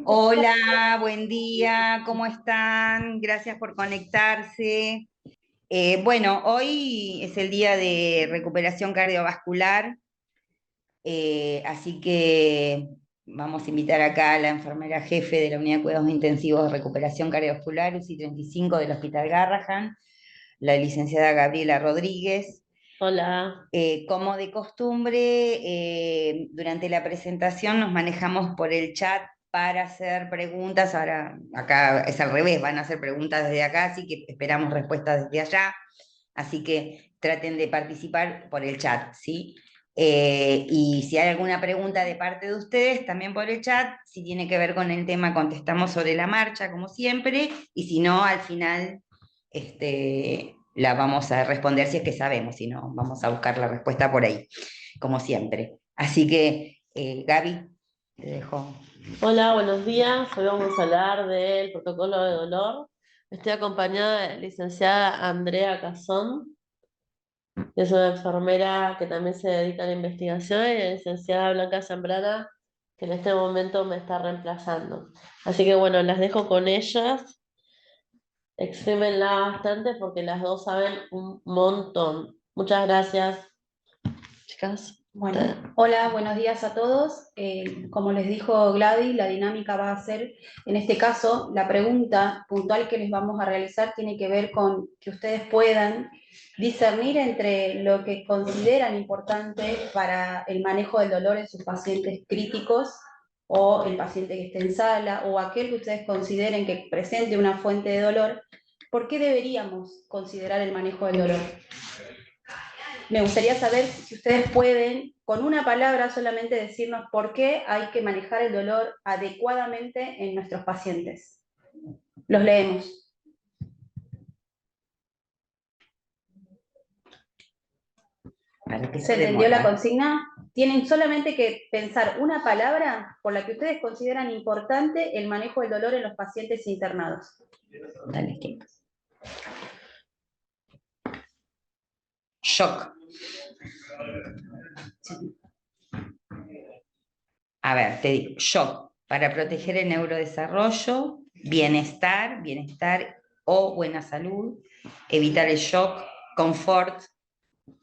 Hola, buen día, ¿cómo están? Gracias por conectarse. Bueno, hoy es el día de recuperación cardiovascular, así que vamos a invitar acá a la enfermera jefe de la Unidad de Cuidados Intensivos de Recuperación Cardiovascular, UCI 35 del Hospital Garrahan, la licenciada Gabriela Rodríguez. Hola, Como de costumbre, durante la presentación nos manejamos por el chat para hacer preguntas. Ahora acá es al revés, van a hacer preguntas desde acá, así que esperamos respuestas desde allá. Así que traten de participar por el chat, ¿sí? Y si hay alguna pregunta de parte de ustedes, también por el chat. Si tiene que ver con el tema, contestamos sobre la marcha, como siempre, y si no, al final la vamos a responder si es que sabemos, si no, vamos a buscar la respuesta por ahí, como siempre. Así que, Gaby, te dejo. hola, buenos días. Hoy vamos a hablar del protocolo de dolor. Estoy acompañada de la licenciada Andrea Cazón, que es una enfermera que también se dedica a la investigación, y la licenciada Blanca Zambrana, que en este momento me está reemplazando. Así que bueno, las dejo con ellas. Exprímenla bastante porque las dos saben un montón. Muchas gracias, chicas. Bueno, hola, buenos días a todos. Como les dijo Gladys, la dinámica va a ser, en este caso, la pregunta puntual que les vamos a realizar tiene que ver con que ustedes puedan discernir entre lo que consideran importante para el manejo del dolor en sus pacientes críticos o el paciente que esté en sala o aquel que ustedes consideren que presente una fuente de dolor. ¿Por qué deberíamos considerar el manejo del dolor? Me gustaría saber si ustedes pueden, con una palabra solamente, decirnos por qué hay que manejar el dolor adecuadamente en nuestros pacientes. Los leemos. ¿Se entendió la consigna? Tienen solamente que pensar una palabra por la que ustedes consideran importante el manejo del dolor en los pacientes internados. Dale, ¿qué? Shock. A ver, te digo, shock, para proteger el neurodesarrollo, bienestar o buena salud, evitar el shock, confort.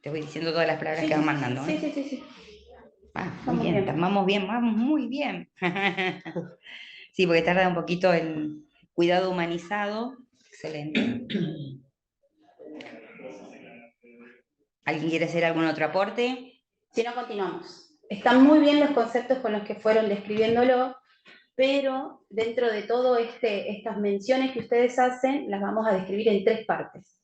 Te voy diciendo todas las palabras que van mandando, ¿eh? Sí. Muy bien, vamos muy bien. Sí, porque tarda un poquito el cuidado humanizado. Excelente. ¿Alguien quiere hacer algún otro aporte? Si no, continuamos. Están muy bien los conceptos con los que fueron describiéndolo, pero dentro de todo estas menciones que ustedes hacen, las vamos a describir en tres partes.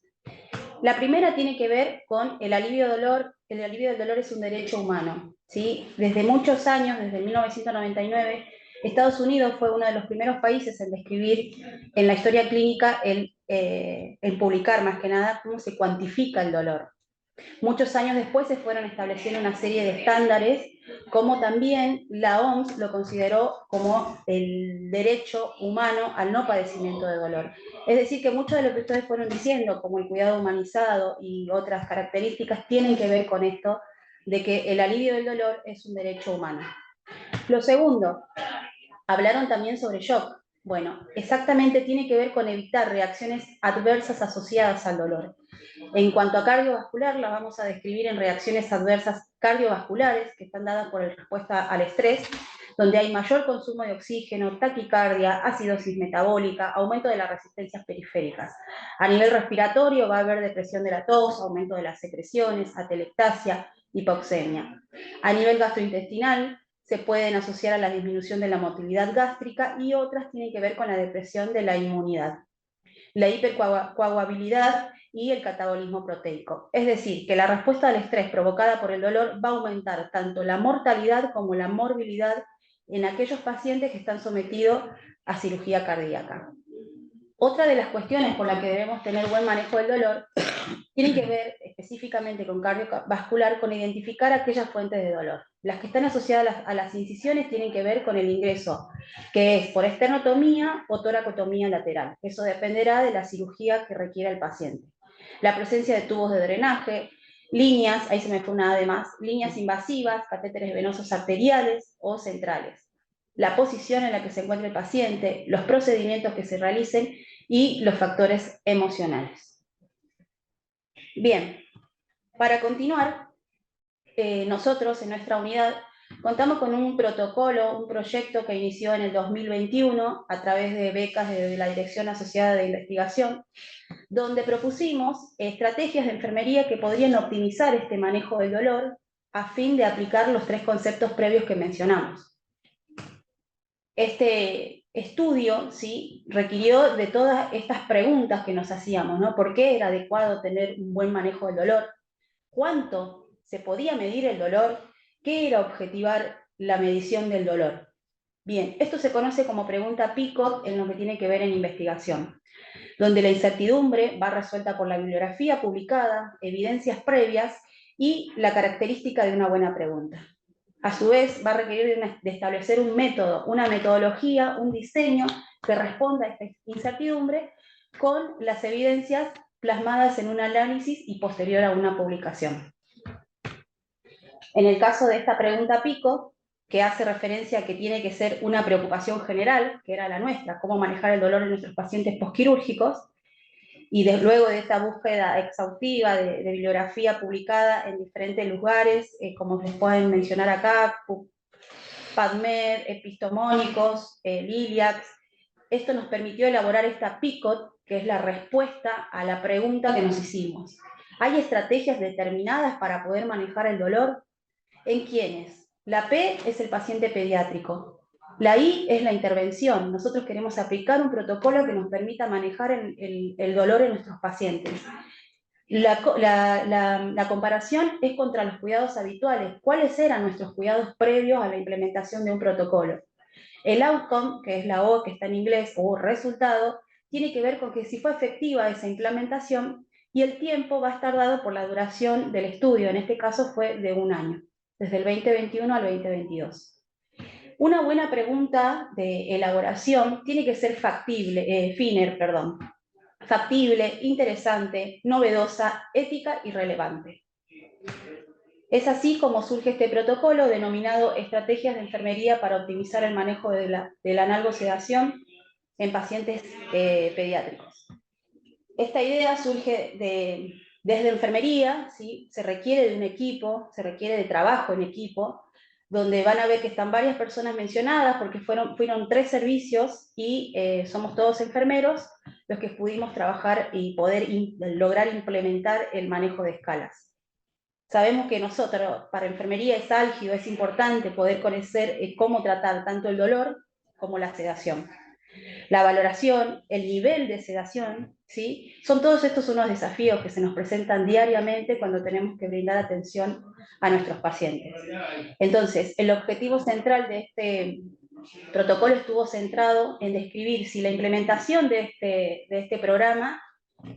La primera tiene que ver con el alivio del dolor. El alivio del dolor es un derecho humano, ¿sí? Desde muchos años, desde 1999, Estados Unidos fue uno de los primeros países en describir en la historia clínica, en publicar más que nada, cómo se cuantifica el dolor. Muchos años después se fueron estableciendo una serie de estándares, como también la OMS lo consideró como el derecho humano al no padecimiento de dolor. Es decir, que mucho de lo que ustedes fueron diciendo, como el cuidado humanizado y otras características, tienen que ver con esto de que el alivio del dolor es un derecho humano. Lo segundo, hablaron también sobre shock. Bueno, exactamente tiene que ver con evitar reacciones adversas asociadas al dolor. En cuanto a cardiovascular, las vamos a describir en reacciones adversas cardiovasculares que están dadas por la respuesta al estrés, donde hay mayor consumo de oxígeno, taquicardia, acidosis metabólica, aumento de las resistencias periféricas. A nivel respiratorio va a haber depresión de la tos, aumento de las secreciones, atelectasia, hipoxemia. A nivel gastrointestinal se pueden asociar a la disminución de la motilidad gástrica y otras tienen que ver con la depresión de la inmunidad, la hipercoagulabilidad y el catabolismo proteico. Es decir, que la respuesta al estrés provocada por el dolor va a aumentar tanto la mortalidad como la morbilidad en aquellos pacientes que están sometidos a cirugía cardíaca. Otra de las cuestiones por las que debemos tener buen manejo del dolor tiene que ver específicamente con cardiovascular, con identificar aquellas fuentes de dolor. Las que están asociadas a las incisiones tienen que ver con el ingreso, que es por esternotomía o toracotomía lateral. Eso dependerá de la cirugía que requiera el paciente. La presencia de tubos de drenaje, líneas, ahí se me fue una además, líneas invasivas, catéteres venosos arteriales o centrales. la posición en la que se encuentra el paciente, los procedimientos que se realicen y los factores emocionales. Bien, para continuar, nosotros en nuestra unidad contamos con un protocolo, un proyecto que inició en el 2021 a través de becas de la Dirección Asociada de Investigación, donde propusimos estrategias de enfermería que podrían optimizar este manejo del dolor a fin de aplicar los 3 conceptos previos que mencionamos. Este estudio, ¿sí?, requirió de todas estas preguntas que nos hacíamos, ¿no? ¿Por qué era adecuado tener un buen manejo del dolor? ¿Cuánto se podía medir el dolor? ¿Qué era objetivar la medición del dolor? Bien, esto se conoce como pregunta PICOT en lo que tiene que ver en investigación, donde la incertidumbre va resuelta por la bibliografía publicada, evidencias previas y la característica de una buena pregunta. A su vez, va a requerir de establecer un método, una metodología, un diseño que responda a esta incertidumbre con las evidencias plasmadas en un análisis y posterior a una publicación. En el caso de esta pregunta PICO, que hace referencia a que tiene que ser una preocupación general, que era la nuestra, cómo manejar el dolor en nuestros pacientes posquirúrgicos, y luego de esta búsqueda exhaustiva de bibliografía publicada en diferentes lugares, como les pueden mencionar acá, PubMed, Epistemónicos, Liliax, esto nos permitió elaborar esta PICOT, que es la respuesta a la pregunta que nos hicimos. ¿Hay estrategias determinadas para poder manejar el dolor? ¿En quiénes? La P es el paciente pediátrico. La I es la intervención. Nosotros queremos aplicar un protocolo que nos permita manejar el dolor en nuestros pacientes. La comparación es contra los cuidados habituales. ¿Cuáles eran nuestros cuidados previos a la implementación de un protocolo? El outcome, que es la O que está en inglés, o resultado, tiene que ver con que si fue efectiva esa implementación y el tiempo va a estar dado por la duración del estudio. En este caso fue de 1 año, desde el 2021 al 2022. Una buena pregunta de elaboración tiene que ser factible, factible, interesante, novedosa, ética y relevante. Es así como surge este protocolo denominado Estrategias de Enfermería para optimizar el manejo de la analgosedación en pacientes pediátricos. Esta idea surge desde enfermería, ¿sí? Se requiere de un equipo, se requiere de trabajo en equipo, donde van a ver que están varias personas mencionadas, porque fueron 3 servicios y somos todos enfermeros los que pudimos trabajar y poder lograr implementar el manejo de escalas. Sabemos que nosotros, para enfermería es álgido, es importante poder conocer cómo tratar tanto el dolor como la sedación. La valoración, el nivel de sedación, ¿sí? Son todos estos unos desafíos que se nos presentan diariamente cuando tenemos que brindar atención a nuestros pacientes. Entonces, el objetivo central de este protocolo estuvo centrado en describir si la implementación de este programa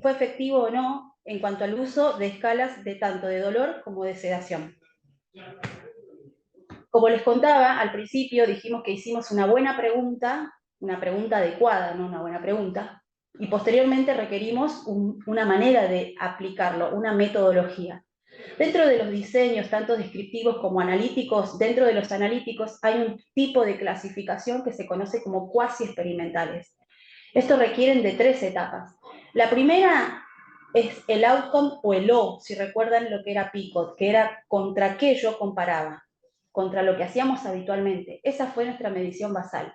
fue efectivo o no en cuanto al uso de escalas de tanto de dolor como de sedación. Como les contaba, al principio dijimos que hicimos una buena pregunta, una pregunta adecuada, no una buena pregunta, y posteriormente requerimos una manera de aplicarlo, una metodología. Dentro de los diseños, tanto descriptivos como analíticos, dentro de los analíticos hay un tipo de clasificación que se conoce como cuasi experimentales. Estos requieren de 3 etapas. La primera es el outcome o el O, si recuerdan lo que era PICOT, que era contra qué yo comparaba, contra lo que hacíamos habitualmente. Esa fue nuestra medición basal.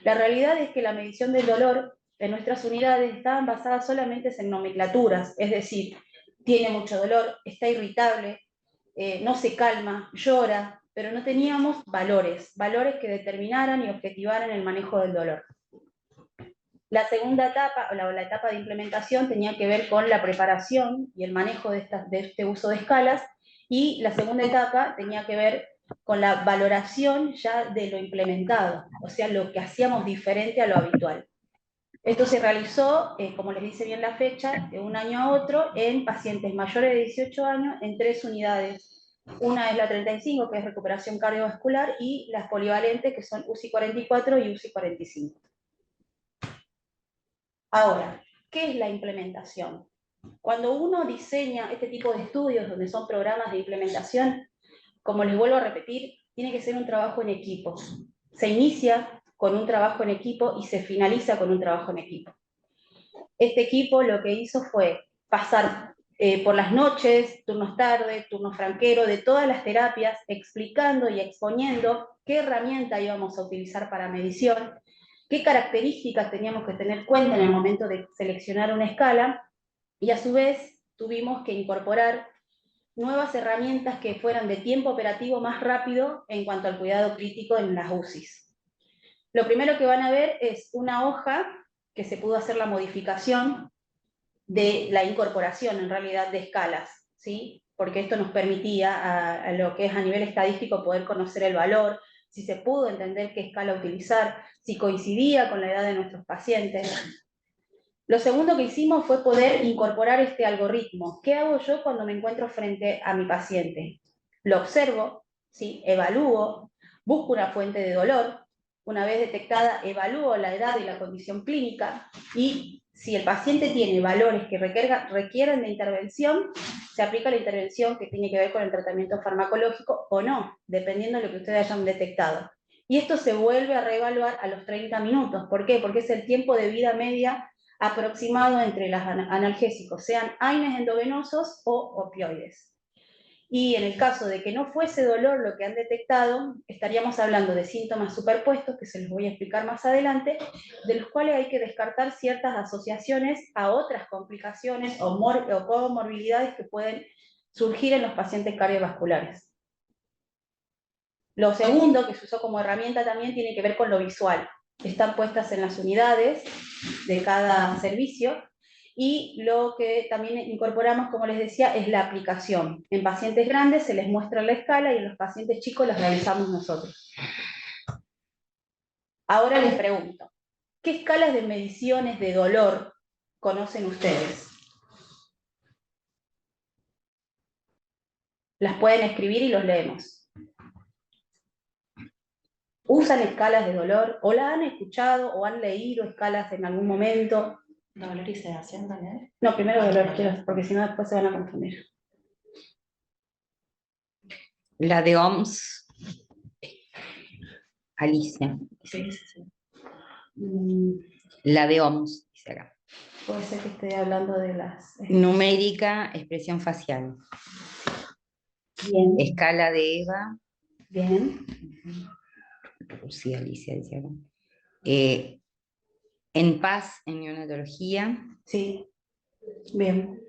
La realidad es que la medición del dolor en nuestras unidades estaban basadas solamente en nomenclaturas, es decir, tiene mucho dolor, está irritable, no se calma, llora, pero no teníamos valores que determinaran y objetivaran el manejo del dolor. La segunda etapa, la etapa de implementación, tenía que ver con la preparación y el manejo de este uso de escalas, y la segunda etapa tenía que ver con la valoración ya de lo implementado, o sea, lo que hacíamos diferente a lo habitual. Esto se realizó, como les dice bien la fecha, de un año a otro, en pacientes mayores de 18 años, en 3 unidades. Una es la 35, que es recuperación cardiovascular, y las polivalentes, que son UCI 44 y UCI 45. Ahora, ¿qué es la implementación? Cuando uno diseña este tipo de estudios, donde son programas de implementación, como les vuelvo a repetir, tiene que ser un trabajo en equipo. se inicia con un trabajo en equipo y se finaliza con un trabajo en equipo. Este equipo lo que hizo fue pasar por las noches, turnos tarde, turnos franquero, de todas las terapias, explicando y exponiendo qué herramienta íbamos a utilizar para medición, qué características teníamos que tener en cuenta en el momento de seleccionar una escala, y a su vez tuvimos que incorporar nuevas herramientas que fueran de tiempo operativo más rápido en cuanto al cuidado crítico en las UCIs. Lo primero que van a ver es una hoja que se pudo hacer la modificación de la incorporación, en realidad, de escalas, ¿sí? Porque esto nos permitía, a lo que es a nivel estadístico, poder conocer el valor, si se pudo entender qué escala utilizar, si coincidía con la edad de nuestros pacientes. Lo segundo que hicimos fue poder incorporar este algoritmo. ¿Qué hago yo cuando me encuentro frente a mi paciente? Lo observo, ¿sí? Evalúo, busco una fuente de dolor. Una vez detectada, evalúo la edad y la condición clínica, y si el paciente tiene valores que requieren de intervención, se aplica la intervención que tiene que ver con el tratamiento farmacológico o no, dependiendo de lo que ustedes hayan detectado. Y esto se vuelve a reevaluar a los 30 minutos. ¿Por qué? Porque es el tiempo de vida media aproximado entre los analgésicos, sean AINES endovenosos o opioides. Y en el caso de que no fuese dolor lo que han detectado, estaríamos hablando de síntomas superpuestos, que se los voy a explicar más adelante, de los cuales hay que descartar ciertas asociaciones a otras complicaciones o comorbilidades que pueden surgir en los pacientes cardiovasculares. Lo segundo que se usó como herramienta también tiene que ver con lo visual. Están puestas en las unidades de cada servicio, y lo que también incorporamos, como les decía, es la aplicación. En pacientes grandes se les muestra la escala y en los pacientes chicos las realizamos nosotros. Ahora les pregunto, ¿qué escalas de mediciones de dolor conocen ustedes? Las pueden escribir y los leemos. ¿Usan escalas de dolor? ¿O la han escuchado o han leído escalas en algún momento? ¿Dolor y sedación también? No, primero dolor, porque si no después se van a confundir. La de OMS, Alicia. Sí, sí, sí. La de OMS, dice acá. Puede ser que esté hablando de las... Numérica, expresión facial. Bien. Escala de Eva. Bien. Sí, Alicia dice acá. En paz, en neonatología. Sí. Bien.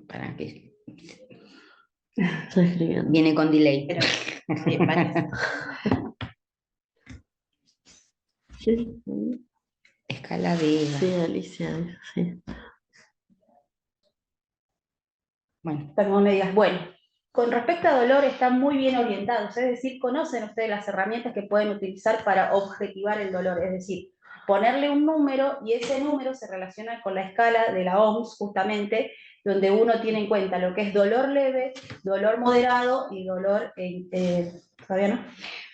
Para que Estoy escribiendo. viene con delay. Pero, sí, varias. Sí, Escala de Eva. sí, Alicia, sí. Bueno, Pero no me digas, bueno, con respecto a dolor están muy bien orientados, es decir, conocen ustedes las herramientas que pueden utilizar para objetivar el dolor, es decir, ponerle un número, y ese número se relaciona con la escala de la OMS, justamente, donde uno tiene en cuenta lo que es dolor leve, dolor moderado y dolor... ¿Todavía no?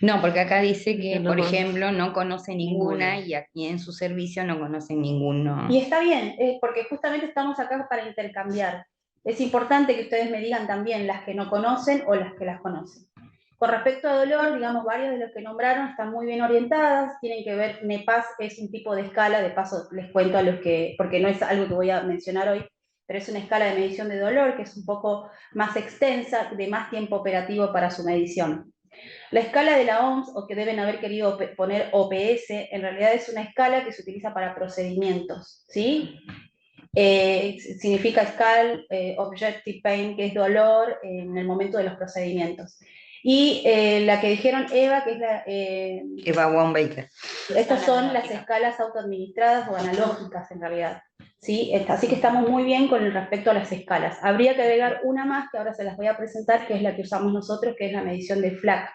no, porque acá dice que, No por conoce. ejemplo, no conoce ninguna y aquí en su servicio no conocen ninguno. Y está bien, porque justamente estamos acá para intercambiar. Es importante que ustedes me digan también las que no conocen o las que las conocen. Con respecto a dolor, digamos, varios de los que nombraron están muy bien orientadas, tienen que ver, NEPAS es un tipo de escala, de paso les cuento a los que, porque no es algo que voy a mencionar hoy, pero es una escala de medición de dolor que es un poco más extensa, de más tiempo operativo para su medición. La escala de la OMS, o que deben haber querido poner OPS, en realidad es una escala que se utiliza para procedimientos, ¿sí? Significa SCAL, Objective Pain, que es dolor en el momento de los procedimientos. Y la que dijeron Eva, que es la... Eva Weinbaker. estas son las escalas autoadministradas o analógicas en realidad. ¿Sí? Así que estamos muy bien con respecto a las escalas. Habría que agregar una más, que ahora se las voy a presentar, que es la que usamos nosotros, que es la medición de FLAC,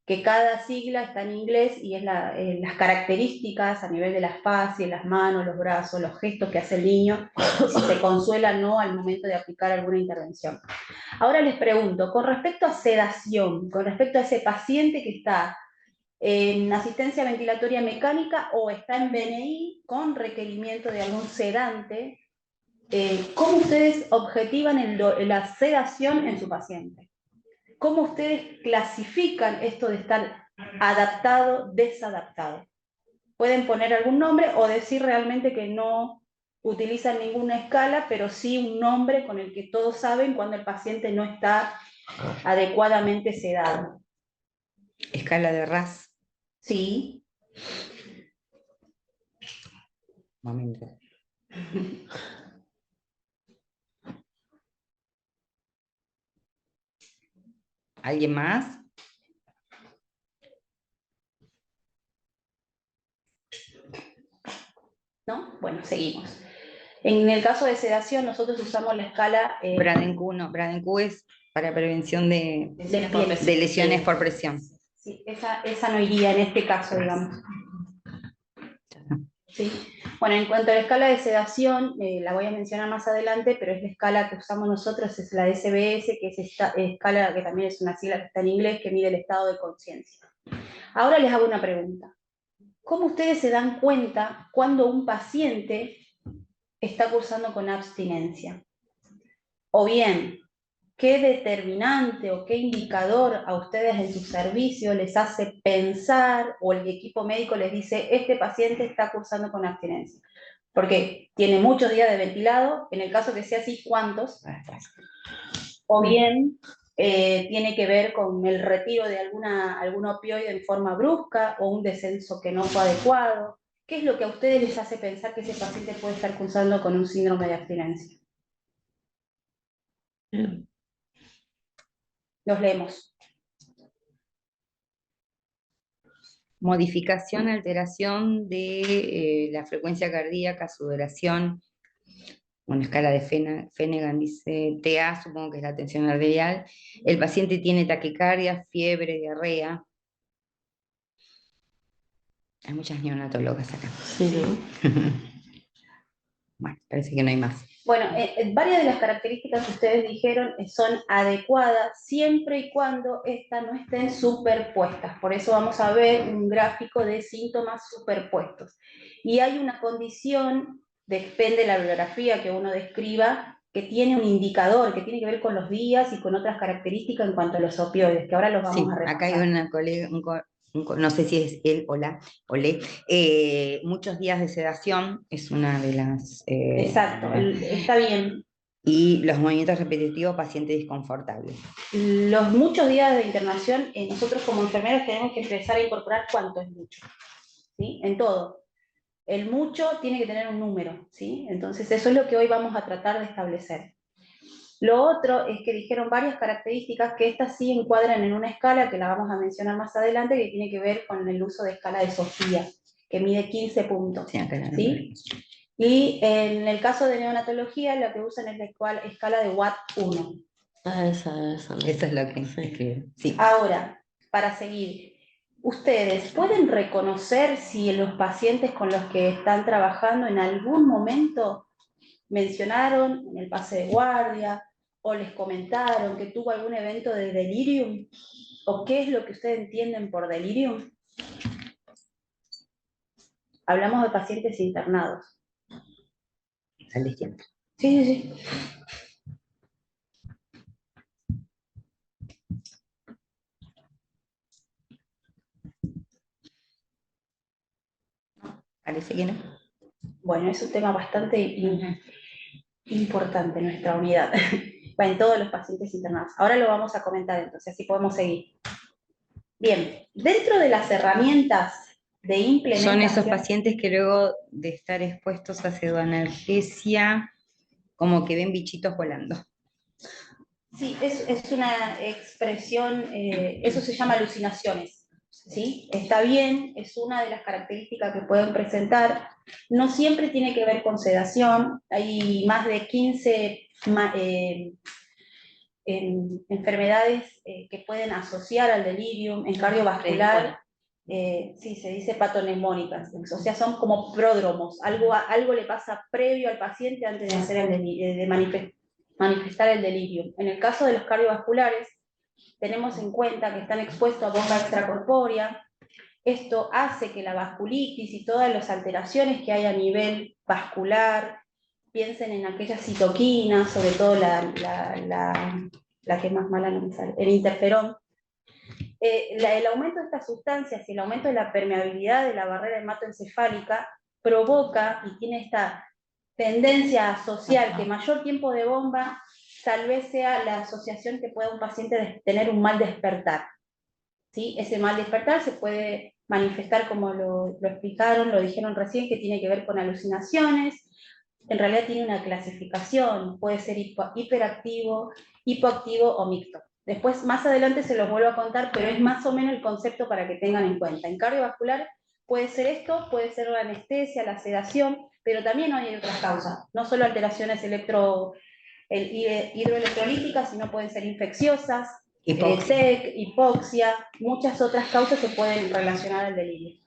que cada sigla está en inglés y es las características a nivel de las facies, las manos, los brazos, los gestos que hace el niño, si se consuela o no al momento de aplicar alguna intervención. Ahora les pregunto, con respecto a sedación, con respecto a ese paciente que está en asistencia ventilatoria mecánica o está en BNI con requerimiento de algún sedante, ¿cómo ustedes objetivan la sedación en su paciente? ¿cómo ustedes clasifican esto de estar adaptado, desadaptado? Pueden poner algún nombre o decir realmente que no utilizan ninguna escala, pero sí un nombre con el que todos saben cuando el paciente no está adecuadamente sedado. Escala de RAS. Sí. Momento. ¿Alguien más? ¿No? Bueno, seguimos. En el caso de sedación, nosotros usamos la escala Braden-Q no. Braden-Q es para prevención de lesiones por presión. Sí, esa no iría en este caso, digamos. ¿Sí? Bueno, en cuanto a la escala de sedación, la voy a mencionar más adelante, pero es la escala que usamos nosotros, es la de SBS, que es esta escala que también es una sigla que está en inglés, que mide el estado de conciencia. Ahora les hago una pregunta. ¿Cómo ustedes se dan cuenta cuando un paciente está cursando con abstinencia? O bien, ¿qué determinante o qué indicador a ustedes en su servicio les hace pensar, o el equipo médico les dice, este paciente está cursando con abstinencia? Porque tiene muchos días de ventilado, en el caso que sea así, ¿cuántos? O bien tiene que ver con el retiro de algún opioide en forma brusca o un descenso que no fue adecuado. ¿Qué es lo que a ustedes les hace pensar que ese paciente puede estar cursando con un síndrome de abstinencia? Los leemos. Modificación, alteración de la frecuencia cardíaca, sudoración. Una escala de Finnegan dice TA, supongo que es la tensión arterial. El paciente tiene taquicardia, fiebre, diarrea. Hay muchas neonatólogas acá. Sí, ¿no? Bueno, parece que no hay más. Bueno, varias de las características que ustedes dijeron son adecuadas siempre y cuando estas no estén superpuestas. Por eso vamos a ver un gráfico de síntomas superpuestos. Y hay una condición, depende de la bibliografía que uno describa, que tiene un indicador, que tiene que ver con los días y con otras características en cuanto a los opioides, que ahora los vamos Sí, a repasar. acá hay una colega, no sé si es él o la, o le, muchos días de sedación es una de las... Exacto, está bien. Y los movimientos repetitivos, paciente desconfortable. Los muchos días de internación, nosotros como enfermeros tenemos que empezar a incorporar cuánto es mucho, ¿sí? En todo. El mucho tiene que tener un número, ¿sí? Entonces eso es lo que hoy vamos a tratar de establecer. Lo otro es que dijeron varias características que estas sí encuadran en una escala, que la vamos a mencionar más adelante, que tiene que ver con el uso de escala de Sofía, que mide 15 puntos, Sí, acá la ¿sí? Y en el caso de neonatología, lo que usan es la escala de Watt 1. Esa. Eso es lo que escribe. Sí. Ahora, para seguir, ¿ustedes pueden reconocer si los pacientes con los que están trabajando en algún momento mencionaron en el pase de guardia o les comentaron que tuvo algún evento de delirium? ¿O qué es lo que ustedes entienden por delirium? Hablamos de pacientes internados. A la izquierda. Sí, sí, sí. Parece que no. Bueno, es un tema bastante importante en nuestra unidad. Va en todos los pacientes internados. Ahora lo vamos a comentar entonces, así podemos seguir. Bien, dentro de las herramientas de implementación... Son esos pacientes que luego de estar expuestos a pseudoanalgesia, como que ven bichitos volando. Sí, es una expresión, eso se llama alucinaciones, ¿sí? Está bien, es una de las características que pueden presentar. No siempre tiene que ver con sedación, hay más de 15 enfermedades que pueden asociar al delirium, en cardiovascular, sí, se dice patonemónicas, o sea, son como pródromos, algo le pasa previo al paciente antes de hacer de manifestar el delirium. En el caso de los cardiovasculares, tenemos en cuenta que están expuestos a bomba extracorpórea. Esto hace que la vasculitis y todas las alteraciones que hay a nivel vascular, piensen en aquellas citoquinas, sobre todo la la que más mala no me sale, el interferón. El aumento de estas sustancias y el aumento de la permeabilidad de la barrera hematoencefálica provoca y tiene esta tendencia social que mayor tiempo de bomba tal vez sea la asociación que pueda un paciente tener un mal despertar. ¿Sí? Ese mal despertar se puede manifestar como lo explicaron, lo dijeron recién, que tiene que ver con alucinaciones. En realidad tiene una clasificación, puede ser hiperactivo, hipoactivo o mixto. Después, más adelante se los vuelvo a contar, pero es más o menos el concepto para que tengan en cuenta. En cardiovascular puede ser esto, puede ser la anestesia, la sedación, pero también hay otras causas, no solo alteraciones hidroelectrolíticas, sino pueden ser infecciosas, TEC, hipoxia, muchas otras causas se pueden relacionar al delirio.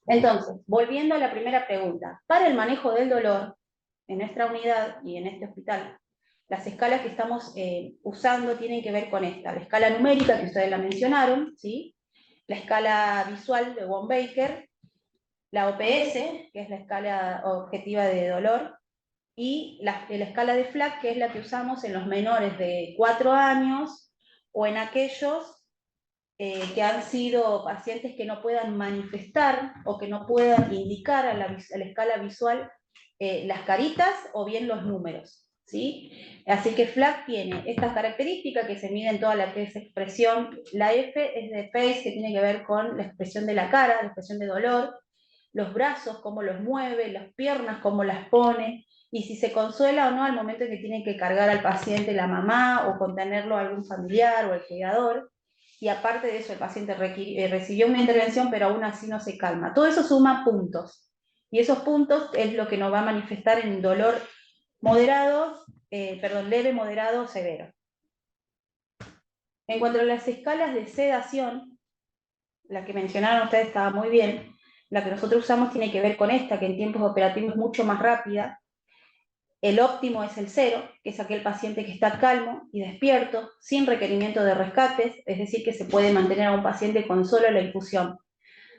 Entonces, volviendo a la primera pregunta, para el manejo del dolor, en nuestra unidad y en este hospital, las escalas que estamos usando tienen que ver con esta, la escala numérica, que ustedes la mencionaron, ¿sí? La escala visual de Wong-Baker, la OPS, que es la escala objetiva de dolor, y la escala de Flack, que es la que usamos en los menores de 4 años, o en aquellos que han sido pacientes que no puedan manifestar o que no puedan indicar a la escala visual las caritas o bien los números, ¿sí? Así que Flack tiene estas características que se miden toda la que es expresión. La F es de face, que tiene que ver con la expresión de la cara, la expresión de dolor, los brazos, cómo los mueve, las piernas, cómo las pone, y si se consuela o no al momento en que tienen que cargar al paciente la mamá o contenerlo a algún familiar o el cuidador. Y aparte de eso, el paciente recibió una intervención, pero aún así no se calma. Todo eso suma puntos. Y esos puntos es lo que nos va a manifestar en dolor moderado, leve, moderado, severo. En cuanto a las escalas de sedación, la que mencionaron ustedes estaba muy bien. La que nosotros usamos tiene que ver con esta, que en tiempos operativos es mucho más rápida. El óptimo es el 0, que es aquel paciente que está calmo y despierto, sin requerimiento de rescates, es decir, que se puede mantener a un paciente con solo la infusión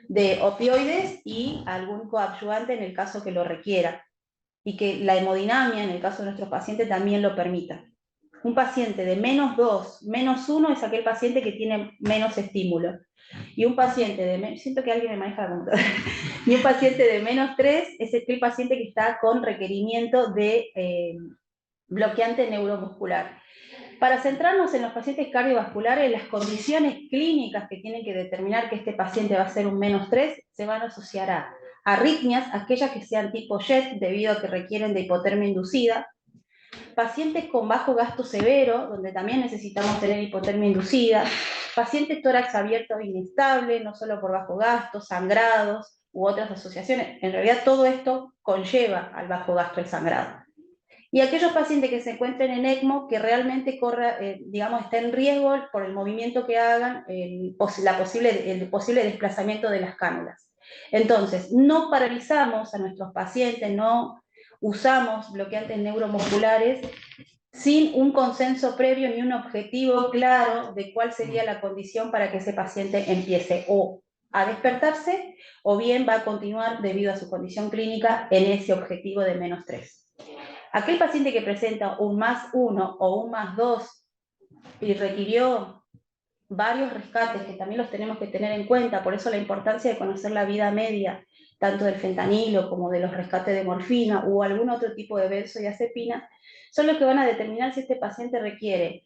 de opioides y algún coadyuvante en el caso que lo requiera, y que la hemodinamia, en el caso de nuestros pacientes, también lo permita. Un paciente de -2, -1 es aquel paciente que tiene menos estímulo. Y un paciente de siento que alguien me maneja la computadora. Y un paciente de -3 es aquel paciente que está con requerimiento de bloqueante neuromuscular. Para centrarnos en los pacientes cardiovasculares, las condiciones clínicas que tienen que determinar que este paciente va a ser un -3 se van a asociar a arritmias, aquellas que sean tipo JET, debido a que requieren de hipotermia inducida, pacientes con bajo gasto severo, donde también necesitamos tener hipotermia inducida, pacientes tórax abierto inestable, no solo por bajo gasto, sangrados u otras asociaciones. En realidad todo esto conlleva al bajo gasto el sangrado. Y aquellos pacientes que se encuentren en ECMO que realmente está en riesgo por el movimiento que hagan, el posible desplazamiento de las cánulas. Entonces, no paralizamos a nuestros pacientes, no usamos bloqueantes neuromusculares sin un consenso previo ni un objetivo claro de cuál sería la condición para que ese paciente empiece o a despertarse o bien va a continuar debido a su condición clínica en ese objetivo de -3. Aquel paciente que presenta un +1 o un +2 y requirió varios rescates, que también los tenemos que tener en cuenta, por eso la importancia de conocer la vida media, tanto del fentanilo como de los rescates de morfina o algún otro tipo de benzodiazepina, son los que van a determinar si este paciente requiere,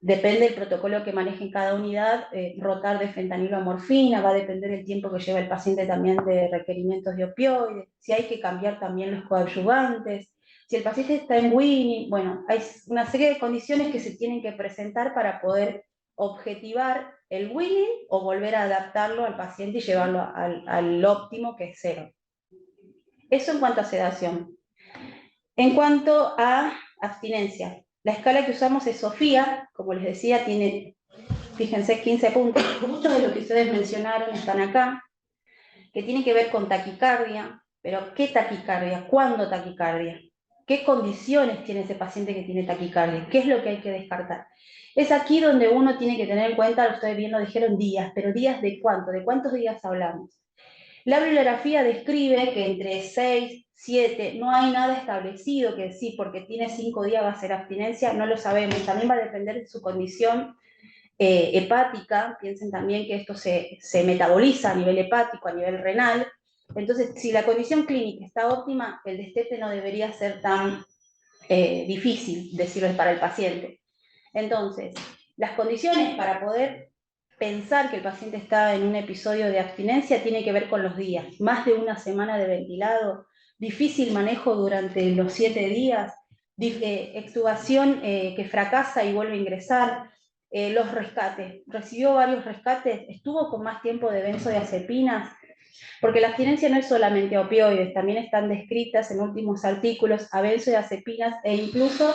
depende del protocolo que maneje en cada unidad, rotar de fentanilo a morfina, va a depender del tiempo que lleva el paciente también de requerimientos de opioides, si hay que cambiar también los coadyuvantes, si el paciente está en Winnie, bueno, hay una serie de condiciones que se tienen que presentar para poder objetivar el winning o volver a adaptarlo al paciente y llevarlo al óptimo, que es 0. Eso en cuanto a sedación. En cuanto a abstinencia, la escala que usamos es SOFIA, como les decía, tiene, fíjense, 15 puntos. Muchos de los que ustedes mencionaron están acá, que tienen que ver con taquicardia, pero ¿qué taquicardia? ¿Cuándo taquicardia? ¿Qué condiciones tiene ese paciente que tiene taquicardia? ¿Qué es lo que hay que descartar? Es aquí donde uno tiene que tener en cuenta, ustedes bien lo dijeron, días, pero días de cuánto, ¿de cuántos días hablamos? La bibliografía describe que entre 6, 7, no hay nada establecido que sí, porque tiene 5 días va a ser abstinencia, no lo sabemos, también va a depender de su condición hepática, piensen también que esto se metaboliza a nivel hepático, a nivel renal, entonces si la condición clínica está óptima, el destete no debería ser tan difícil decirlo para el paciente. Entonces, las condiciones para poder pensar que el paciente está en un episodio de abstinencia tiene que ver con los días, más de una semana de ventilado, difícil manejo durante los 7 días, extubación que fracasa y vuelve a ingresar, los rescates, recibió varios rescates, estuvo con más tiempo de benzodiazepinas, porque la abstinencia no es solamente opioides, también están descritas en últimos artículos a benzodiazepinas e incluso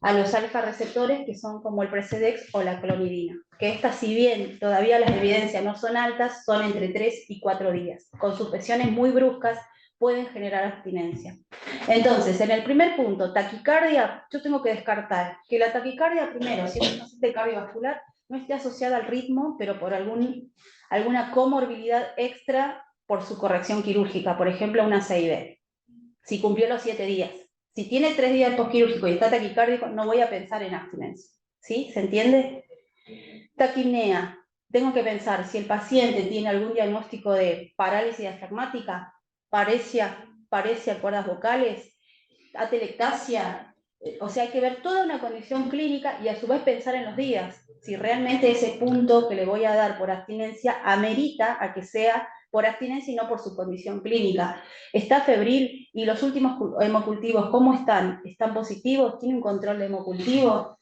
a los alfa receptores que son como el Precedex o la clonidina, que estas si bien todavía las evidencias no son altas, son entre 3 y 4 días. Con supresiones muy bruscas pueden generar abstinencia. Entonces, en el primer punto, taquicardia, yo tengo que descartar que la taquicardia, primero, si es un paciente cardiovascular, no esté asociada al ritmo, pero por alguna comorbilidad extra por su corrección quirúrgica, por ejemplo, una CID, si cumplió los 7 días. Si tiene 3 días postquirúrgico y está taquicárdico, no voy a pensar en abstinencia. ¿Sí? ¿Se entiende? Taquipnea. Tengo que pensar si el paciente tiene algún diagnóstico de parálisis diafragmática, paresia a cuerdas vocales, atelectasia. O sea, hay que ver toda una condición clínica y a su vez pensar en los días. Si realmente ese punto que le voy a dar por abstinencia amerita a que sea por abstinencia y no por su condición clínica. ¿Está febril? ¿Y los últimos hemocultivos cómo están? ¿Están positivos? ¿Tiene un control de hemocultivos?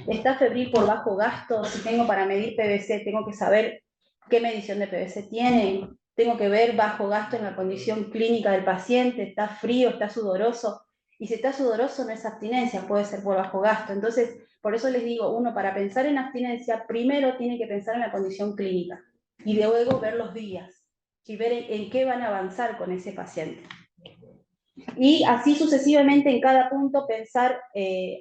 ¿Está febril por bajo gasto? Si tengo para medir PVC, tengo que saber qué medición de PVC tiene. Tengo que ver bajo gasto en la condición clínica del paciente. ¿Está frío? ¿Está sudoroso? Y si está sudoroso no es abstinencia, puede ser por bajo gasto. Entonces, por eso les digo, uno para pensar en abstinencia, primero tiene que pensar en la condición clínica y luego ver los días y ver en qué van a avanzar con ese paciente. Y así sucesivamente en cada punto pensar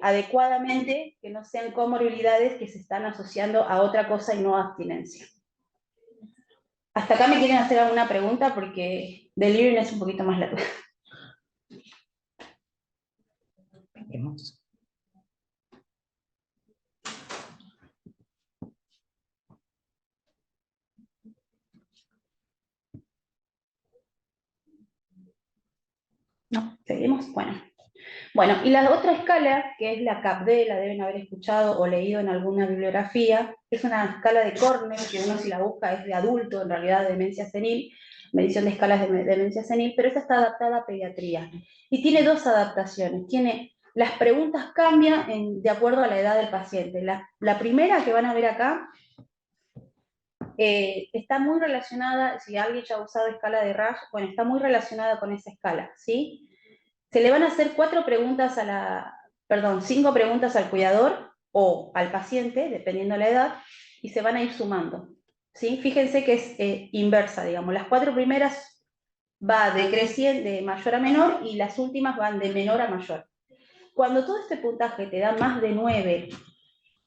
adecuadamente que no sean comorbilidades que se están asociando a otra cosa y no a abstinencia. ¿Hasta acá me quieren hacer alguna pregunta? Porque delirium es un poquito más largo. Veremos. ¿No? ¿Seguimos? Bueno, y la otra escala, que es la CAPD, la deben haber escuchado o leído en alguna bibliografía, es una escala de Cornell, que uno si la busca es de adulto, en realidad de demencia senil, medición de escalas de demencia senil, pero esta está adaptada a pediatría. Y tiene dos adaptaciones. Las preguntas cambian de acuerdo a la edad del paciente. La primera que van a ver acá está muy relacionada, si alguien ya ha usado escala de Rasch, bueno, está muy relacionada con esa escala, ¿sí? Se le van a hacer 5 preguntas al cuidador o al paciente, dependiendo de la edad, y se van a ir sumando, ¿sí? Fíjense que es inversa, digamos. Las 4 primeras va decreciendo de mayor a menor y las últimas van de menor a mayor. Cuando todo este puntaje te da más de 9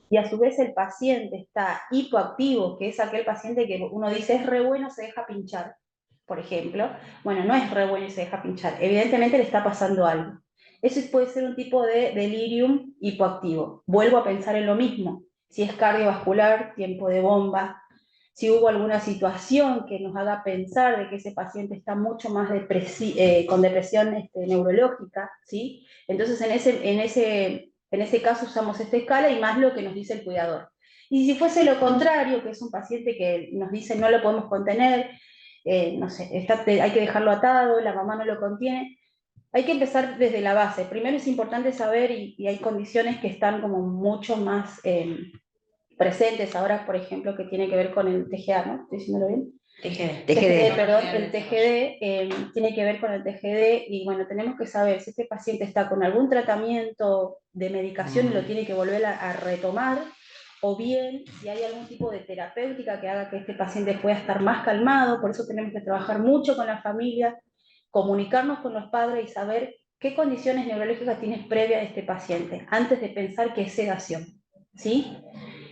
y a su vez el paciente está hipoactivo, que es aquel paciente que uno dice es re bueno, se deja pinchar, por ejemplo, bueno, no es re bueno y se deja pinchar, evidentemente le está pasando algo. Eso puede ser un tipo de delirium hipoactivo. Vuelvo a pensar en lo mismo, si es cardiovascular, tiempo de bomba, si hubo alguna situación que nos haga pensar de que ese paciente está mucho más con depresión neurológica, ¿sí? Entonces en ese caso usamos esta escala y más lo que nos dice el cuidador. Y si fuese lo contrario, que es un paciente que nos dice no lo podemos contener, no sé, hay que dejarlo atado, la mamá no lo contiene, hay que empezar desde la base. Primero es importante saber, y hay condiciones que están como mucho más presentes ahora, por ejemplo, que tiene que ver con el TGA, ¿no? ¿Estoy diciéndolo bien? TGD, perdón, el TGD tiene que ver con el TGD y bueno, tenemos que saber si este paciente está con algún tratamiento de medicación y lo tiene que volver a retomar, o bien si hay algún tipo de terapéutica que haga que este paciente pueda estar más calmado, por eso tenemos que trabajar mucho con la familia, comunicarnos con los padres y saber qué condiciones neurológicas tiene previa este paciente, antes de pensar que es sedación, ¿sí?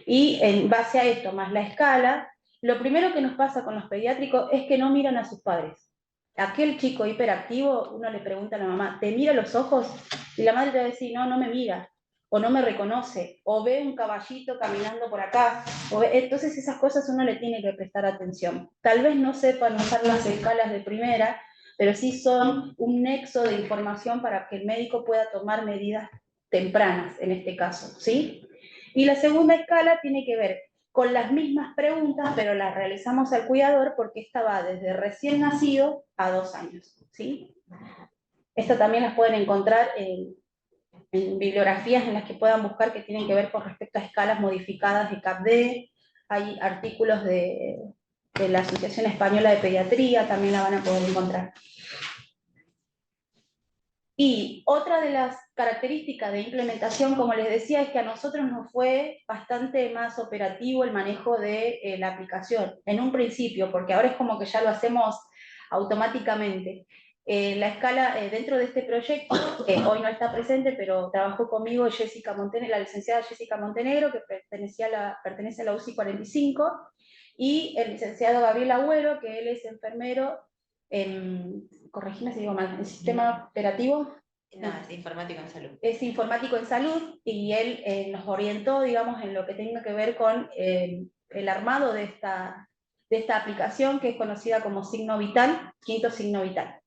Y en base a esto, más la escala, lo primero que nos pasa con los pediátricos es que no miran a sus padres. aquel chico hiperactivo, uno le pregunta a la mamá, ¿te mira los ojos? Y la madre te va a decir, no, no me mira, o no me reconoce, o ve un caballito caminando por acá. Entonces esas cosas uno le tiene que prestar atención. Tal vez no sepan usar las escalas de primera, pero sí son un nexo de información para que el médico pueda tomar medidas tempranas, en este caso, ¿sí? Y la segunda escala tiene que ver con las mismas preguntas, pero las realizamos al cuidador porque esta va desde recién nacido a 2 años, ¿sí? Esta también las pueden encontrar en bibliografías en las que puedan buscar que tienen que ver con respecto a escalas modificadas de CAPD. Hay artículos de la Asociación Española de Pediatría, también la van a poder encontrar. Y otra de las características de implementación, como les decía, es que a nosotros nos fue bastante más operativo el manejo de la aplicación, en un principio, porque ahora es como que ya lo hacemos automáticamente. La escala, dentro de este proyecto, que hoy no está presente, pero trabajó conmigo Jessica Montenegro, la licenciada Jessica Montenegro, que pertenece a la UCI 45, y el licenciado Gabriel Agüero, que él es enfermero corregime si digo mal, el sistema operativo. No, es informático en salud. Es informático en salud y él nos orientó, digamos, en lo que tenga que ver con el armado de esta aplicación que es conocida como Signo Vital, quinto Signo Vital,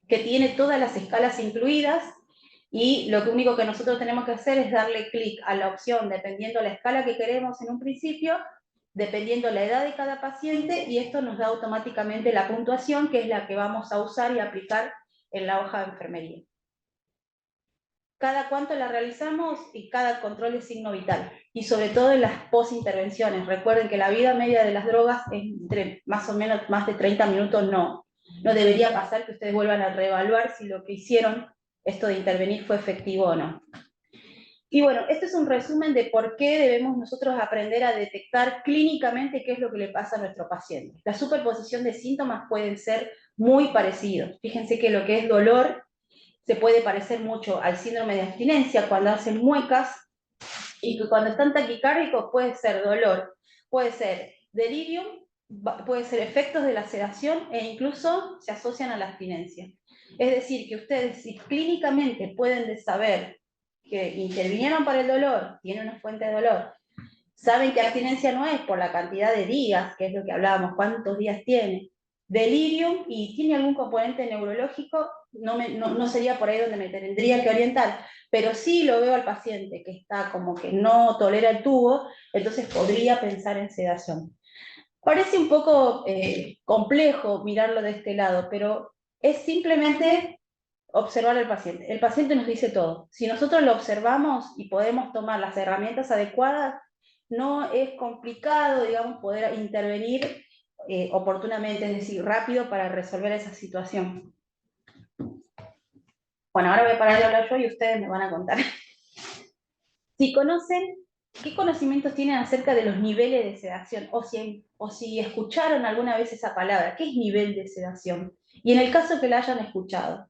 que tiene todas las escalas incluidas y lo único que nosotros tenemos que hacer es darle clic a la opción dependiendo la escala que queremos en un principio, dependiendo la edad de cada paciente, y esto nos da automáticamente la puntuación, que es la que vamos a usar y aplicar en la hoja de enfermería. Cada cuánto la realizamos y cada control de signo vital. Y sobre todo en las posintervenciones. Recuerden que la vida media de las drogas es entre más o menos más de 30 minutos, no debería pasar que ustedes vuelvan a reevaluar si lo que hicieron, esto de intervenir, fue efectivo o no. Y bueno, este es un resumen de por qué debemos nosotros aprender a detectar clínicamente qué es lo que le pasa a nuestro paciente. La superposición de síntomas pueden ser muy parecidos. Fíjense que lo que es dolor se puede parecer mucho al síndrome de abstinencia cuando hacen muecas, y que cuando están taquicárdicos puede ser dolor, puede ser delirium, puede ser efectos de la sedación e incluso se asocian a la abstinencia. Es decir, que ustedes si clínicamente pueden saber que intervinieron para el dolor, tienen una fuente de dolor, saben que abstinencia no es por la cantidad de días, que es lo que hablábamos, cuántos días tiene, delirium y tiene algún componente neurológico, no sería por ahí donde me tendría que orientar, pero sí lo veo al paciente que está como que no tolera el tubo, entonces podría pensar en sedación. Parece un poco complejo mirarlo de este lado, pero es simplemente observar al paciente. El paciente nos dice todo. Si nosotros lo observamos y podemos tomar las herramientas adecuadas, no es complicado, digamos, poder intervenir oportunamente, es decir, rápido para resolver esa situación. Bueno, ahora voy a parar de hablar yo y ustedes me van a contar. Si conocen, ¿qué conocimientos tienen acerca de los niveles de sedación? O si escucharon alguna vez esa palabra, ¿qué es nivel de sedación? Y en el caso que la hayan escuchado,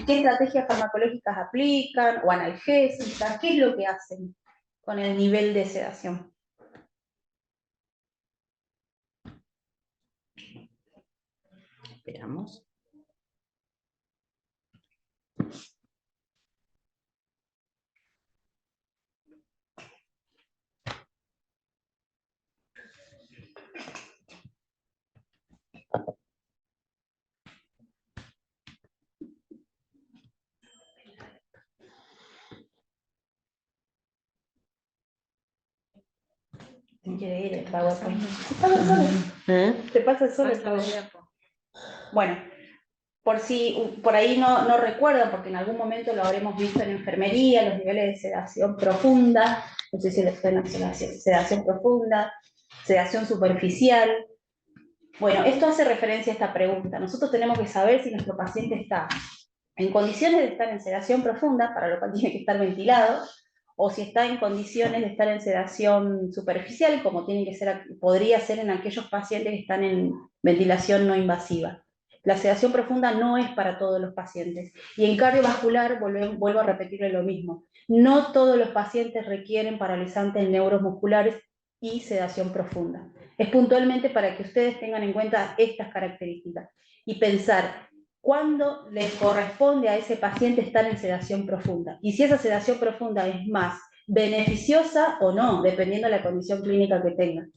¿qué estrategias farmacológicas aplican o analgésicas? ¿Qué es lo que hacen con el nivel de sedación? Esperamos. Quiere ir el PowerPoint. Te pasa solo el PowerPoint. Bueno, por si por ahí no recuerdan, porque en algún momento lo habremos visto en enfermería, los niveles de sedación profunda, no sé si les suena sedación profunda, sedación superficial. Bueno, esto hace referencia a esta pregunta. Nosotros tenemos que saber si nuestro paciente está en condiciones de estar en sedación profunda, para lo cual tiene que estar ventilado, o si está en condiciones de estar en sedación superficial, como podría ser en aquellos pacientes que están en ventilación no invasiva. La sedación profunda no es para todos los pacientes. Y en cardiovascular, vuelvo a repetirle lo mismo, no todos los pacientes requieren paralizantes neuromusculares y sedación profunda. Es puntualmente para que ustedes tengan en cuenta estas características y pensar cuándo les corresponde a ese paciente estar en sedación profunda. Y si esa sedación profunda es más beneficiosa o no, dependiendo de la condición clínica que tengan.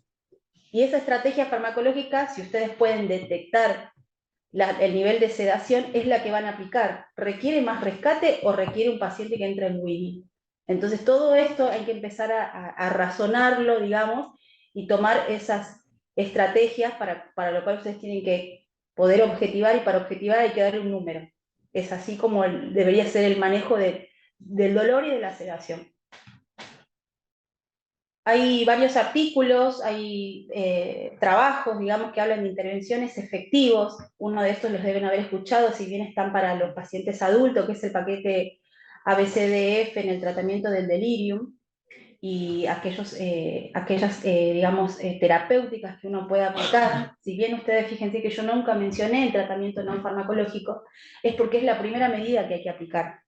Y esa estrategia farmacológica, si ustedes pueden detectar el nivel de sedación, es la que van a aplicar. ¿Requiere más rescate o requiere un paciente que entre en WIDI? Entonces todo esto hay que empezar a razonarlo, digamos, y tomar esas estrategias para lo cual ustedes tienen que poder objetivar, y para objetivar hay que darle un número. Es así como debería ser el manejo del dolor y de la sedación. Hay varios artículos, hay trabajos, digamos, que hablan de intervenciones efectivos. Uno de estos los deben haber escuchado, si bien están para los pacientes adultos, que es el paquete ABCDF en el tratamiento del delirium, y aquellas, digamos, terapéuticas que uno puede aplicar. Si bien ustedes fíjense que yo nunca mencioné el tratamiento no farmacológico, es porque es la primera medida que hay que aplicar,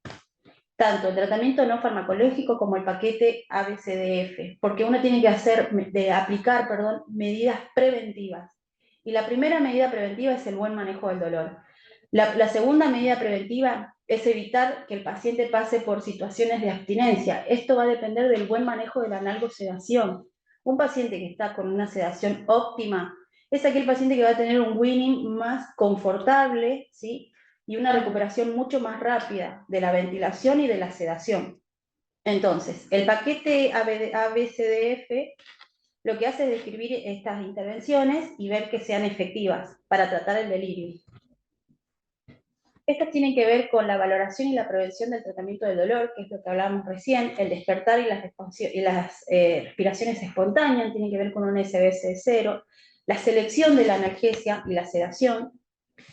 tanto el tratamiento no farmacológico como el paquete ABCDF, porque uno tiene que aplicar, medidas preventivas. Y la primera medida preventiva es el buen manejo del dolor. La segunda medida preventiva es evitar que el paciente pase por situaciones de abstinencia. Esto va a depender del buen manejo de la analgosedación. Un paciente que está con una sedación óptima es aquel paciente que va a tener un weaning más confortable, ¿sí?, y una recuperación mucho más rápida de la ventilación y de la sedación. Entonces, el paquete ABCDF lo que hace es describir estas intervenciones y ver que sean efectivas para tratar el delirio. Estas tienen que ver con la valoración y la prevención del tratamiento del dolor, que es lo que hablábamos recién, el despertar y las respiraciones espontáneas, tienen que ver con un SBS de 0, la selección de la analgesia y la sedación,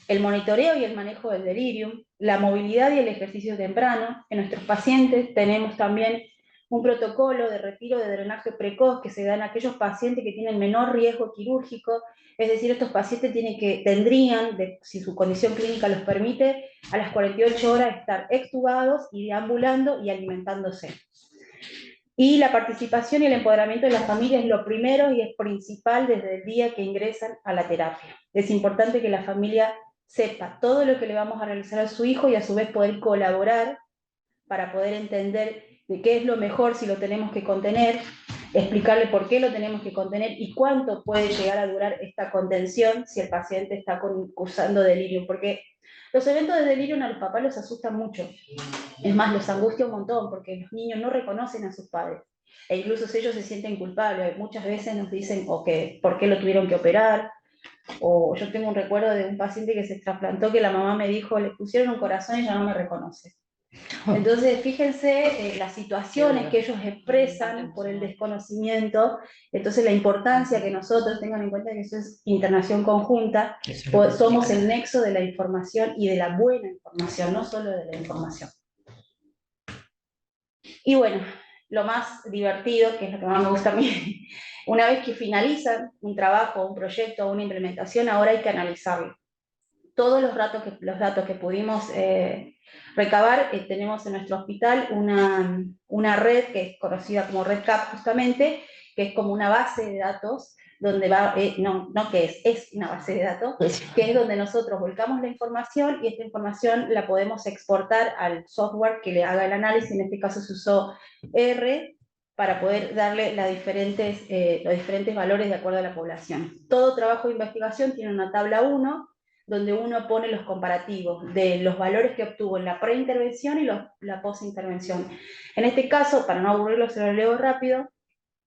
el monitoreo y el manejo del delirium, la movilidad y el ejercicio temprano. En nuestros pacientes tenemos también un protocolo de retiro de drenaje precoz que se da en aquellos pacientes que tienen menor riesgo quirúrgico, es decir, estos pacientes tendrían, si su condición clínica los permite, a las 48 horas estar extubados y deambulando y alimentándose. Y la participación y el empoderamiento de la familia es lo primero y es principal desde el día que ingresan a la terapia. Es importante que la familia sepa todo lo que le vamos a realizar a su hijo y a su vez poder colaborar para poder entender de qué es lo mejor si lo tenemos que contener, explicarle por qué lo tenemos que contener y cuánto puede llegar a durar esta contención si el paciente está cursando delirio, porque los eventos de delirio a los papás los asustan mucho. Es más, los angustia un montón porque los niños no reconocen a sus padres. E incluso ellos se sienten culpables. Muchas veces nos dicen por qué lo tuvieron que operar. O yo tengo un recuerdo de un paciente que se trasplantó que la mamá me dijo, le pusieron un corazón y ya no me reconoce. Entonces, fíjense las situaciones que ellos expresan por el desconocimiento. Entonces, la importancia que nosotros tengan en cuenta que eso es internación conjunta, pues somos el nexo de la información y de la buena información, no solo de la información. Y bueno, lo más divertido, que es lo que más me gusta a mí, una vez que finalizan un trabajo, un proyecto, una implementación, ahora hay que analizarlo. Todos los datos que pudimos recabar, tenemos en nuestro hospital una red que es conocida como Red CAP justamente, que es como una base de datos donde es una base de datos, que es donde nosotros volcamos la información y esta información la podemos exportar al software que le haga el análisis. En este caso se usó R para poder darle los diferentes valores de acuerdo a la población. Todo trabajo de investigación tiene una tabla 1, donde uno pone los comparativos de los valores que obtuvo en la preintervención y la postintervención. En este caso, para no aburrirlo, se lo leo rápido,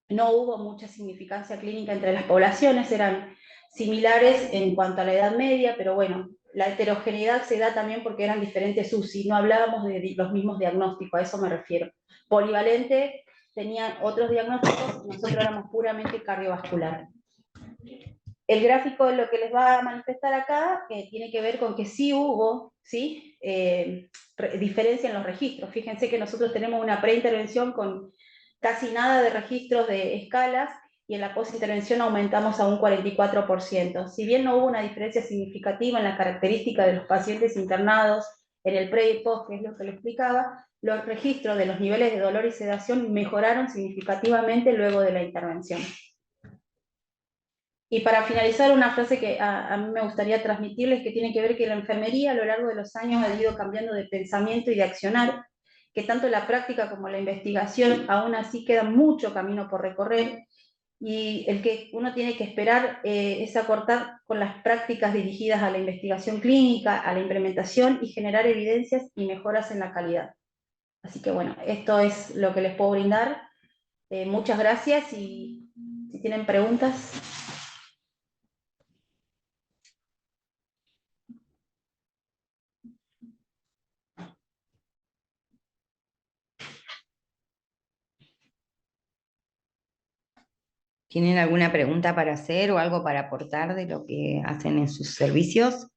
no hubo mucha significancia clínica entre las poblaciones, eran similares en cuanto a la edad media, pero bueno, la heterogeneidad se da también porque eran diferentes UCI, no hablábamos de los mismos diagnósticos, a eso me refiero. Polivalente tenían otros diagnósticos, nosotros éramos puramente cardiovascular. El gráfico lo que les va a manifestar acá tiene que ver con que sí hubo diferencia en los registros. Fíjense que nosotros tenemos una preintervención con casi nada de registros de escalas y en la postintervención aumentamos a un 44%. Si bien no hubo una diferencia significativa en la característica de los pacientes internados en el pre y post, que es lo que le explicaba, los registros de los niveles de dolor y sedación mejoraron significativamente luego de la intervención. Y para finalizar, una frase que a mí me gustaría transmitirles, que tiene que ver que la enfermería a lo largo de los años ha ido cambiando de pensamiento y de accionar, que tanto la práctica como la investigación aún así queda mucho camino por recorrer, y el que uno tiene que esperar es acortar con las prácticas dirigidas a la investigación clínica, a la implementación y generar evidencias y mejoras en la calidad. Así que bueno, esto es lo que les puedo brindar. Muchas gracias y si tienen preguntas. ¿Tienen alguna pregunta para hacer o algo para aportar de lo que hacen en sus servicios?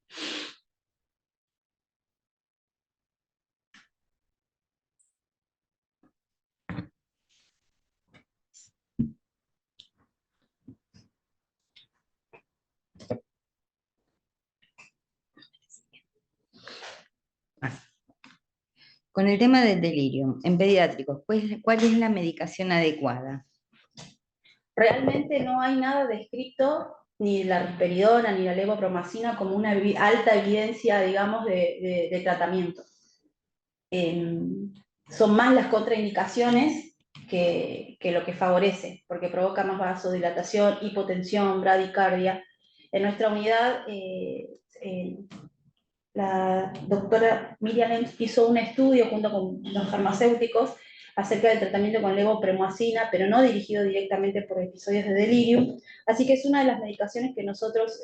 Ah, con el tema del delirio en pediátricos, ¿cuál es la medicación adecuada? Realmente no hay nada descrito, ni la risperidona ni la levopromacina, como una alta evidencia, digamos, de tratamiento. Son más las contraindicaciones que lo que favorece, porque provoca más vasodilatación, hipotensión, bradicardia. En nuestra unidad, la doctora Miriam Lenz hizo un estudio junto con los farmacéuticos acerca del tratamiento con levopromacina, pero no dirigido directamente por episodios de delirium. Así que es una de las medicaciones que nosotros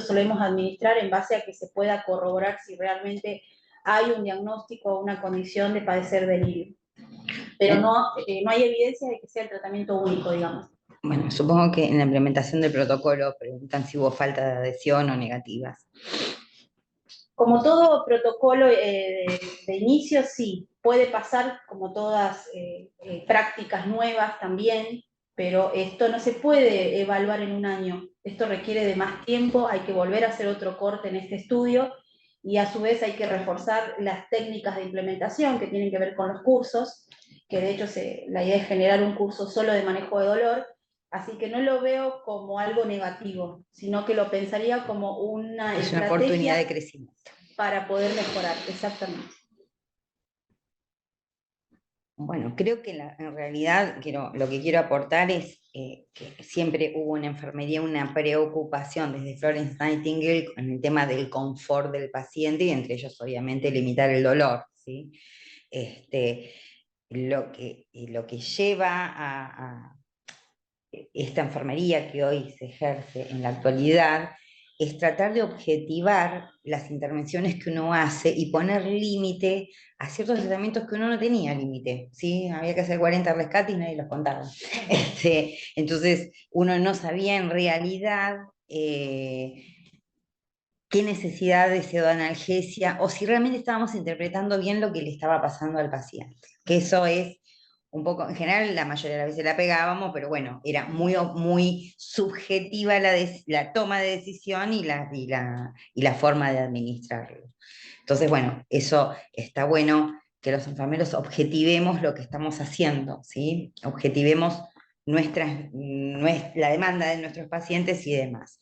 solemos administrar en base a que se pueda corroborar si realmente hay un diagnóstico o una condición de padecer delirio. Pero no hay evidencia de que sea el tratamiento único, digamos. Bueno, supongo que en la implementación del protocolo preguntan si hubo falta de adhesión o negativas. Como todo protocolo de inicio, sí, puede pasar como todas prácticas nuevas también, pero esto no se puede evaluar en un año. Esto requiere de más tiempo, hay que volver a hacer otro corte en este estudio y a su vez hay que reforzar las técnicas de implementación que tienen que ver con los cursos, que de hecho la idea es generar un curso solo de manejo de dolor. Así que no lo veo como algo negativo, sino que lo pensaría como una Es una oportunidad de estrategia crecimiento. para poder mejorar, exactamente. Bueno, creo que en realidad lo que quiero aportar es que siempre hubo en enfermería una preocupación desde Florence Nightingale con el tema del confort del paciente y entre ellos obviamente limitar el dolor, ¿sí? Lo que lleva a esta enfermería que hoy se ejerce en la actualidad es tratar de objetivar las intervenciones que uno hace y poner límite a ciertos tratamientos que uno no tenía límite, ¿sí? Había que hacer 40 rescates y nadie los contaba. Entonces, uno no sabía en realidad qué necesidad de pseudoanalgesia o si realmente estábamos interpretando bien lo que le estaba pasando al paciente. Que eso es un poco, en general la mayoría de las veces la pegábamos, pero bueno, era muy subjetiva la toma de decisión y la forma de administrarlo. Entonces, bueno, eso está bueno que los enfermeros objetivemos lo que estamos haciendo, ¿sí? Objetivemos la demanda de nuestros pacientes y demás.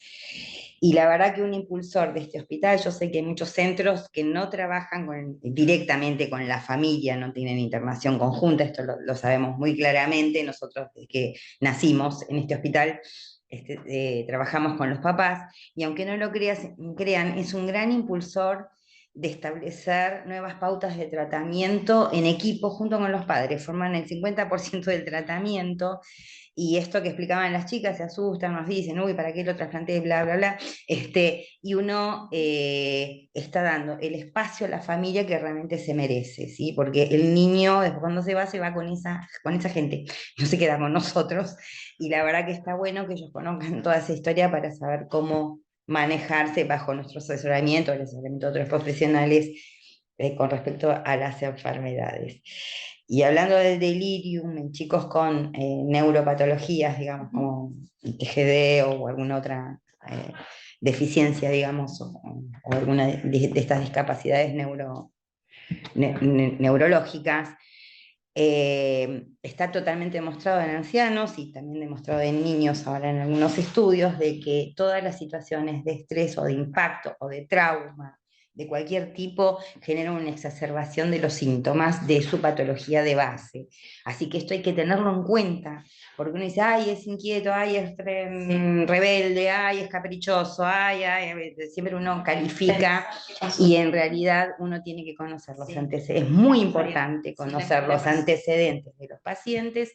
Y la verdad que un impulsor de este hospital, yo sé que hay muchos centros que no trabajan directamente con la familia, no tienen internación conjunta, esto lo sabemos muy claramente, nosotros desde que nacimos en este hospital trabajamos con los papás, y aunque no lo crean, es un gran impulsor de establecer nuevas pautas de tratamiento en equipo junto con los padres, forman el 50% del tratamiento. Y esto que explicaban las chicas, se asustan, nos dicen, uy, ¿para qué lo trasplanté? Bla, bla, bla. Y uno está dando el espacio a la familia que realmente se merece, ¿sí? Porque el niño, después cuando se va con esa gente, no se queda con nosotros. Y la verdad que está bueno que ellos conozcan toda esa historia para saber cómo manejarse bajo nuestro asesoramiento, el asesoramiento de otros profesionales con respecto a las enfermedades. Y hablando del delirium en chicos con neuropatologías, digamos, como TGD o alguna otra deficiencia, digamos, o alguna de estas discapacidades neurológicas, Está totalmente demostrado en ancianos y también demostrado en niños ahora en algunos estudios de que todas las situaciones de estrés o de impacto o de trauma de cualquier tipo generan una exacerbación de los síntomas de su patología de base. Así que esto hay que tenerlo en cuenta, porque uno dice, ay, es inquieto, ay, es rebelde, ay, es caprichoso, ay, siempre uno califica y en realidad uno tiene que conocer los antecedentes. Es muy importante conocer los antecedentes de los pacientes,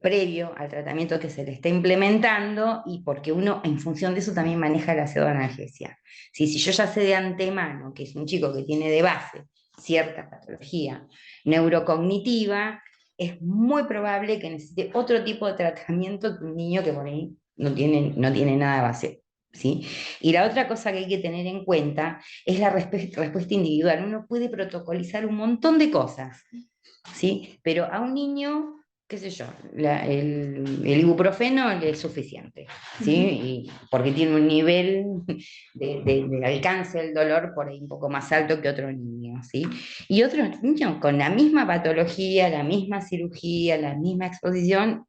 previo al tratamiento que se le está implementando y porque uno en función de eso también maneja la pseudoanalgesia. Si yo ya sé de antemano que es un chico que tiene de base cierta patología neurocognitiva, es muy probable que necesite otro tipo de tratamiento que un niño que por ahí no tiene nada de base. ¿Sí? Y la otra cosa que hay que tener en cuenta es la respuesta individual. Uno puede protocolizar un montón de cosas, ¿sí? Pero a un niño, qué sé yo, el ibuprofeno le es suficiente, ¿sí? Y porque tiene un nivel de alcance del dolor por ahí un poco más alto que otro niño, ¿sí? Y otro niño con la misma patología, la misma cirugía, la misma exposición,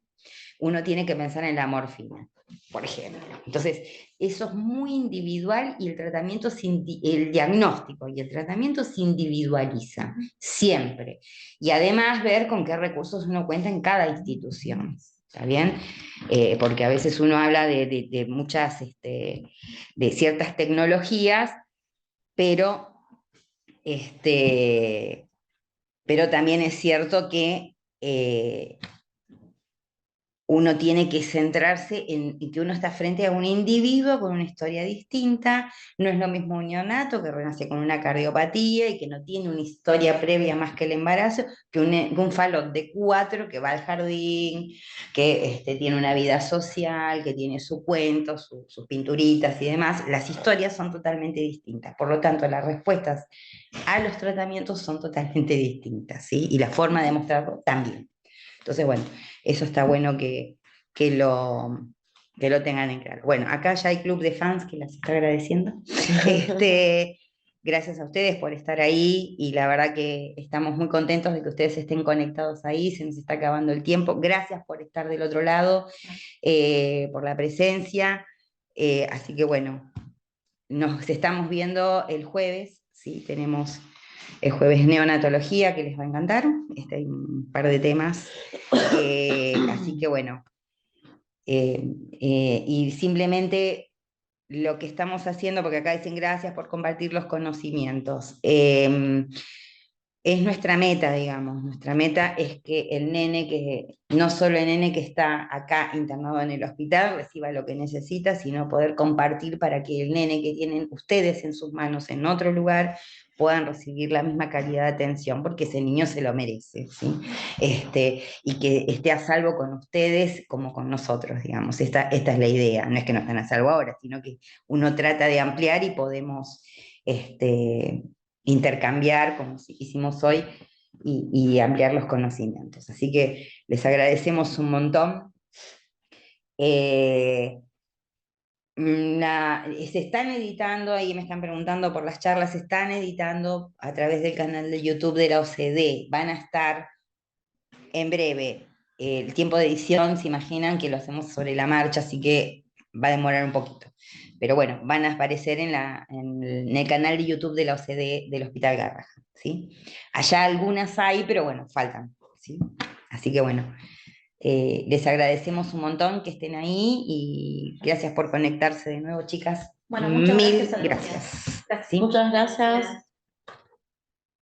uno tiene que pensar en la morfina, por ejemplo. Entonces, eso es muy individual y el diagnóstico y el tratamiento se individualiza, siempre. Y además ver con qué recursos uno cuenta en cada institución. ¿Está bien? Porque a veces uno habla de muchas, de ciertas tecnologías, pero, pero también es cierto que uno tiene que centrarse en que uno está frente a un individuo con una historia distinta, no es lo mismo un neonato que renace con una cardiopatía y que no tiene una historia previa más que el embarazo, que un falot de 4 que va al jardín, que tiene una vida social, que tiene su cuento, sus pinturitas y demás. Las historias son totalmente distintas, por lo tanto las respuestas a los tratamientos son totalmente distintas, ¿sí? Y la forma de mostrarlo también. Entonces, bueno, eso está bueno que lo tengan en claro. Bueno, acá ya hay club de fans que las está agradeciendo. Gracias a ustedes por estar ahí y la verdad que estamos muy contentos de que ustedes estén conectados ahí, se nos está acabando el tiempo. Gracias por estar del otro lado, por la presencia. Así que bueno, nos estamos viendo el jueves, ¿sí? Tenemos el jueves neonatología, que les va a encantar. Hay un par de temas. Así que bueno. Y simplemente lo que estamos haciendo, porque acá dicen gracias por compartir los conocimientos. Es nuestra meta, digamos. Nuestra meta es que el nene, no solo el nene que está acá internado en el hospital reciba lo que necesita, sino poder compartir para que el nene que tienen ustedes en sus manos en otro lugar puedan recibir la misma calidad de atención, porque ese niño se lo merece, ¿sí? Y que esté a salvo con ustedes como con nosotros, digamos. Esta es la idea. No es que no están a salvo ahora, sino que uno trata de ampliar y podemos intercambiar, como hicimos hoy, y ampliar los conocimientos. Así que les agradecemos un montón. Se están editando, ahí me están preguntando por las charlas, se están editando a través del canal de YouTube de la OCDE. Van a estar en breve. El tiempo de edición, se imaginan que lo hacemos sobre la marcha, así que va a demorar un poquito. Pero bueno, van a aparecer en el canal de YouTube de la OCDE del Hospital Garrahan, ¿sí? Allá algunas hay, pero bueno, faltan, ¿sí? Así que bueno, les agradecemos un montón que estén ahí y gracias por conectarse de nuevo, chicas. Bueno, muchas Mil gracias a todos. gracias. Gracias. ¿Sí? Muchas gracias.